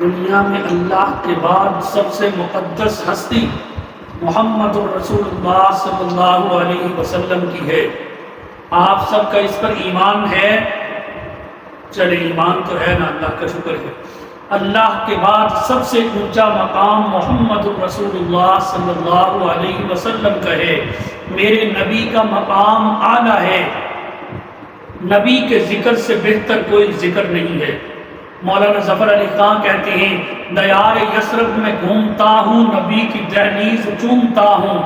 دنیا میں اللہ کے بعد سب سے مقدس ہستی محمد الرسول اللہ صلی اللہ علیہ وسلم کی ہے۔ آپ سب کا اس پر ایمان ہے؟ چلے ایمان تو ہے نا، اللہ کا شکر ہے۔ اللہ کے بعد سب سے اونچا مقام محمد الرسول اللہ صلی اللہ علیہ وسلم کا ہے۔ میرے نبی کا مقام اعلیٰ ہے، نبی کے ذکر سے بہتر کوئی ذکر نہیں ہے۔ مولانا ظفر علی خان کہتے ہیں دیار یثرب میں گھومتا ہوں، نبی کی دہلیز چومتا ہوں،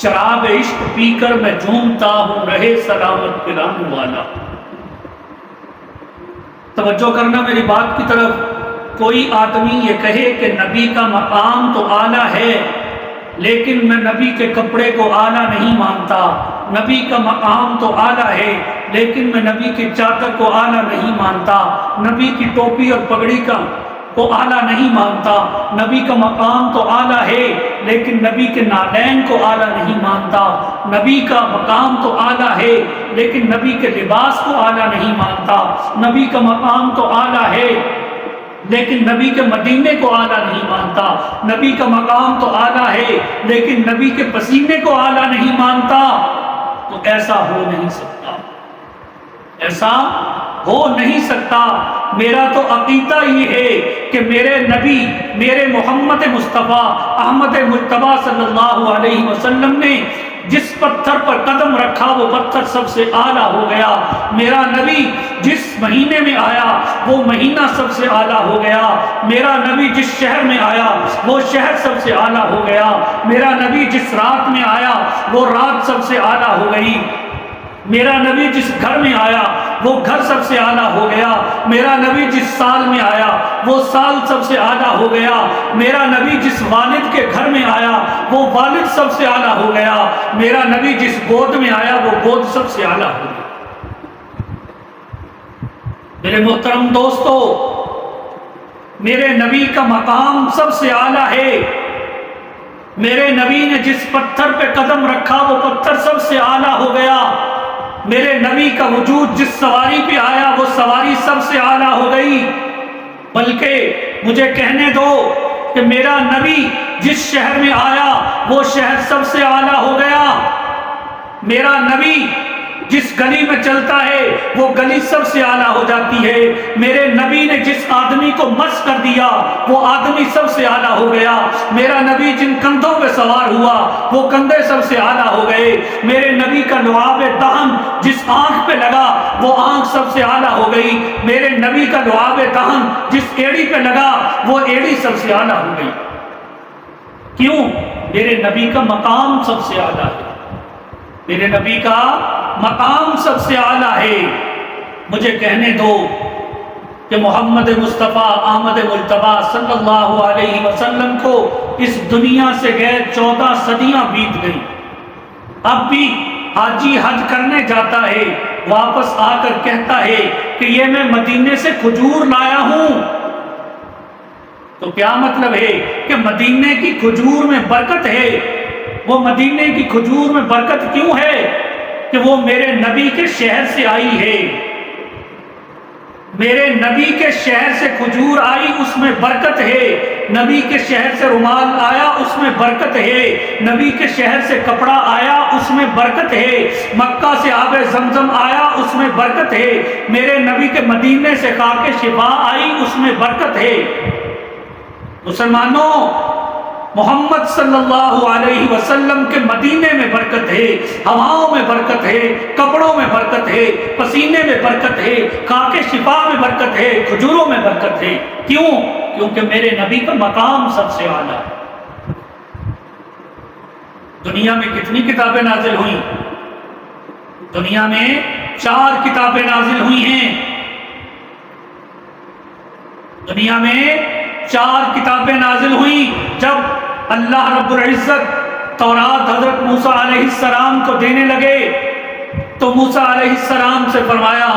شراب عشق پی کر میں جھومتا ہوں، رہے سلامت پلانے والا۔ توجہ کرنا میری بات کی طرف۔ کوئی آدمی یہ کہے کہ نبی کا مقام تو اعلیٰ ہے لیکن میں نبی کے کپڑے کو اعلیٰ نہیں مانتا، نبی کا مقام تو اعلیٰ ہے لیکن میں نبی کی چادر کو اعلیٰ نہیں مانتا، نبی کی ٹوپی اور پگڑی کو اعلیٰ نہیں مانتا، نبی کا مقام تو اعلیٰ ہے لیکن نبی کے نالین کو اعلیٰ نہیں مانتا، نبی کا مقام تو اعلیٰ ہے لیکن نبی کے لباس کو اعلیٰ نہیں مانتا، نبی کا مقام تو اعلیٰ ہے لیکن نبی کے مدینے کو اعلیٰ نہیں مانتا، نبی کا مقام تو اعلیٰ ہے لیکن نبی کے پسینے کو اعلیٰ نہیں مانتا۔ تو ایسا ہو نہیں سکتا، ایسا ہو نہیں سکتا۔ میرا تو عقیدہ یہ ہے کہ میرے نبی، میرے محمد مصطفیٰ احمد مجتبیٰ صلی اللہ علیہ وسلم نے جس پتھر پر قدم رکھا وہ پتھر سب سے اعلیٰ ہو گیا۔ میرا نبی جس مہینے میں آیا وہ مہینہ سب سے اعلیٰ ہو گیا۔ میرا نبی جس شہر میں آیا وہ شہر سب سے اعلیٰ ہو گیا۔ میرا نبی جس رات میں آیا وہ رات سب سے اعلیٰ ہو گئی۔ میرا نبی جس گھر میں آیا وہ گھر سب سے اعلیٰ ہو گیا۔ میرا نبی جس سال میں آیا وہ سال سب سے اعلیٰ ہو گیا۔ میرا نبی جس والد کے گھر میں آیا وہ والد سب سے اعلیٰ ہو گیا۔ میرا نبی جس گود میں آیا وہ گود سب سے اعلیٰ ہو گیا۔ میرے محترم دوستو، میرے نبی کا مقام سب سے اعلیٰ ہے۔ میرے نبی نے جس پتھر پہ قدم رکھا وہ پتھر سب سے اعلیٰ ہو گیا۔ میرے نبی کا وجود جس سواری پہ آیا وہ سواری سب سے اعلیٰ ہو گئی۔ بلکہ مجھے کہنے دو کہ میرا نبی جس شہر میں آیا وہ شہر سب سے اعلیٰ ہو گیا۔ میرا نبی جس گلی میں چلتا ہے وہ گلی سب سے اعلیٰ ہو جاتی ہے۔ میرے نبی نے جس آدمی کو مس کر دیا وہ آدمی سب سے اعلیٰ ہو گیا۔ میرا نبی جن کندھوں پہ سوار ہوا وہ کندھے سب سے اعلیٰ ہو گئے۔ میرے نبی کا لعاب دہن جس آنکھ پہ لگا وہ آنکھ سب سے اعلیٰ ہو گئی۔ میرے نبی کا لعاب دہن جس ایڑی پہ لگا وہ ایڑی سب سے اعلیٰ ہو گئی۔ کیوں؟ میرے نبی کا مقام سب سے اعلیٰ ہے، میرے نبی کا مقام سب سے اعلیٰ ہے۔ مجھے کہنے دو کہ محمد مصطفیٰ احمد مجتبیٰ صلی اللہ علیہ وسلم کو اس دنیا سے گئے 14 صدیاں بیت گئی، اب بھی حاجی حج کرنے جاتا ہے، واپس آ کر کہتا ہے کہ یہ میں مدینے سے کھجور لایا ہوں۔ تو کیا مطلب ہے کہ مدینے کی کھجور میں برکت ہے۔ وہ مدینے کی کھجور میں برکت کیوں ہے؟ کہ وہ میرے نبی کے شہر سے آئی ہے۔ میرے نبی کے شہر سے کھجور آئی اس میں برکت ہے، نبی کے شہر سے رومال آیا اس میں برکت ہے، نبی کے شہر سے کپڑا آیا اس میں برکت ہے، مکہ سے آب زمزم آیا اس میں برکت ہے، میرے نبی کے مدینے سے خاک شفا آئی اس میں برکت ہے۔ مسلمانوں، محمد صلی اللہ علیہ وسلم کے مدینے میں برکت ہے، ہواؤں میں برکت ہے، کپڑوں میں برکت ہے، پسینے میں برکت ہے، خاک شفا میں برکت ہے، کھجوروں میں برکت ہے۔ کیوں؟ کیونکہ میرے نبی کا مقام سب سے اعلیٰ ہے۔ دنیا میں کتنی کتابیں نازل ہوئیں؟ دنیا میں 4 کتابیں نازل ہوئی ہیں۔ دنیا میں 4 کتابیں نازل ہوئیں۔ جب اللہ رب العزت تورات حضرت موسیٰ علیہ السلام کو دینے لگے تو موسیٰ علیہ السلام سے فرمایا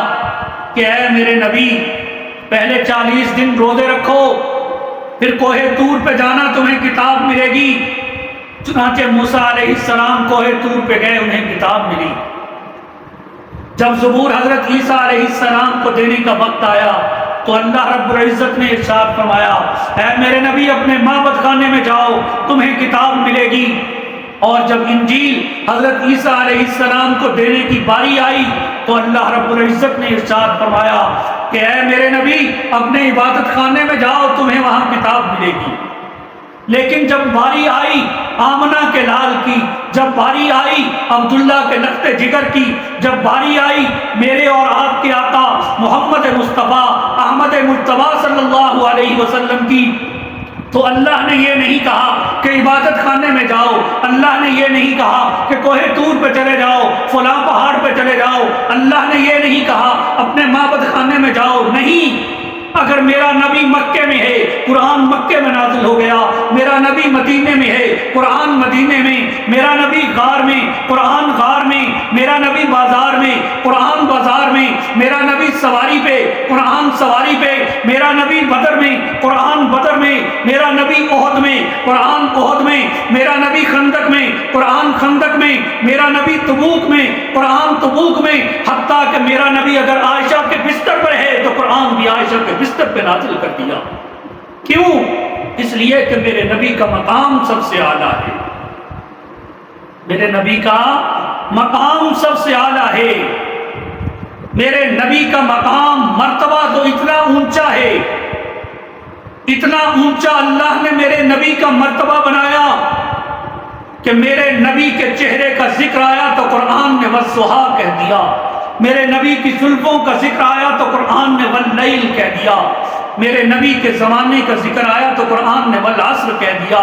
کہ اے میرے نبی، پہلے 40 دن روزے رکھو، پھر کوہ طور پہ جانا تمہیں کتاب ملے گی۔ چنانچہ موسیٰ علیہ السلام کوہ طور پہ گئے، انہیں کتاب ملی۔ جب زبور حضرت عیسیٰ علیہ السلام کو دینے کا وقت آیا تو اللہ رب العزت نے ارشاد فرمایا اے میرے نبی اپنے معبد خانے میں جاؤ تمہیں کتاب ملے گی۔ اور جب انجیل حضرت عیسیٰ علیہ السلام کو دینے کی باری آئی تو اللہ رب العزت نے ارشاد فرمایا کہ اے میرے نبی اپنے عبادت خانے میں جاؤ تمہیں وہاں کتاب ملے گی۔ لیکن جب باری آئی آمنہ کے لال کی، جب باری آئی عبداللہ کے لخت جگر کی، جب باری آئی میرے اور آپ کے آقا محمد مصطفیٰ احمد مجتبیٰ صلی اللہ علیہ وسلم کی، تو اللہ نے یہ نہیں کہا کہ عبادت خانے میں جاؤ، اللہ نے یہ نہیں کہا کہ کوہ طور پہ چلے جاؤ، فلاں پہاڑ پہ چلے جاؤ، اللہ نے یہ نہیں کہا اپنے معبد خانے میں جاؤ، نہیں۔ اگر میرا نبی مکے میں ہے قرآن مکے میں نازل ہو گیا، میرا نبی مدینے میں ہے قرآن مدینے میں، میرا نبی غار میں قرآن غار میں، میرا نبی بازار میں قرآن بازار میں، میرا نبی سواری پہ قرآن سواری پہ، میرا نبی بدر میں قرآن بدر میں، میرا نبی احد میں قرآن احد میں، میرا نبی خندق میں قرآن خندق میں، میرا نبی تبوک میں قرآن تبوک میں، حتیٰ کہ میرا نبی اگر عائشہ کے بستر پر ہے تو قرآن بھی عائشہ کے بستر پہ نازل کر دیا۔ کیوں؟ اس لیے کہ میرے نبی کا مقام سب سے اعلیٰ ہے، میرے نبی کا مقام سب سے اعلیٰ ہے، میرے نبی کا مقام مرتبہ تو اتنا اونچا ہے، اتنا اونچا اللہ نے میرے نبی کا مرتبہ بنایا کہ میرے نبی کے چہرے کا ذکر آیا تو قرآن نے والضحیٰ کہہ دیا، میرے نبی کی زلفوں کا ذکر آیا تو قرآن نے واللیل کہہ دیا، میرے نبی کے زمانے کا ذکر آیا تو قرآن نے والعصر کہہ دیا،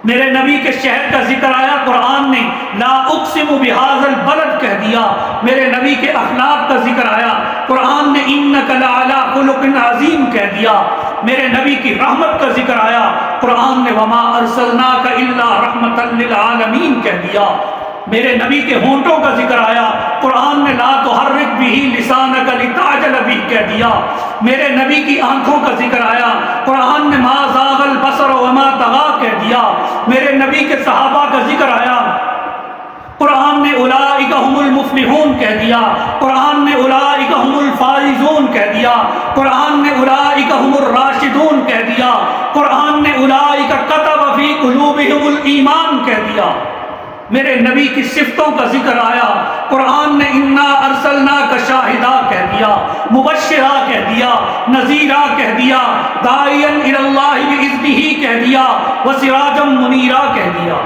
میرے نبی کے شہر کا ذکر آیا قرآن نے لا اقسم بہذا البلد کہہ دیا، میرے نبی کے اخلاق کا ذکر آیا قرآن نے انک لعلی خلق عظیم کہہ دیا، میرے نبی کی رحمت کا ذکر آیا قرآن نے وما ارسلناک الا رحمتا للعالمین کہہ دیا، میرے نبی کے ہونٹوں کا ذکر آیا قرآن نے لا تحرک بہ لسانک لتعجل بہ کہہ دیا، میرے نبی کی آنکھوں کا ذکر آیا قرآن نے ما زاغ البصر وما طغی کہہ دیا، میرے نبی کے صحابہ کا ذکر آیا قرآن نے اولئک هم المفلحون کہہ دیا، قرآن نے اولئک هم الفائزون کہہ دیا، قرآن نے اولئک هم الراشدون کہہ دیا، قرآن نے اولئک کتب فی قلوبہم الایمان کہہ دیا، میرے نبی کی صفتوں کا ذکر آیا قرآن نے انا ارسلناک شاہدا کہہ دیا، مبشرہ کہہ دیا، نذیرہ کہہ دیا، داعیا الی اللہ باذنہ کہہ دیا، وسراجا منیرا کہہ دیا۔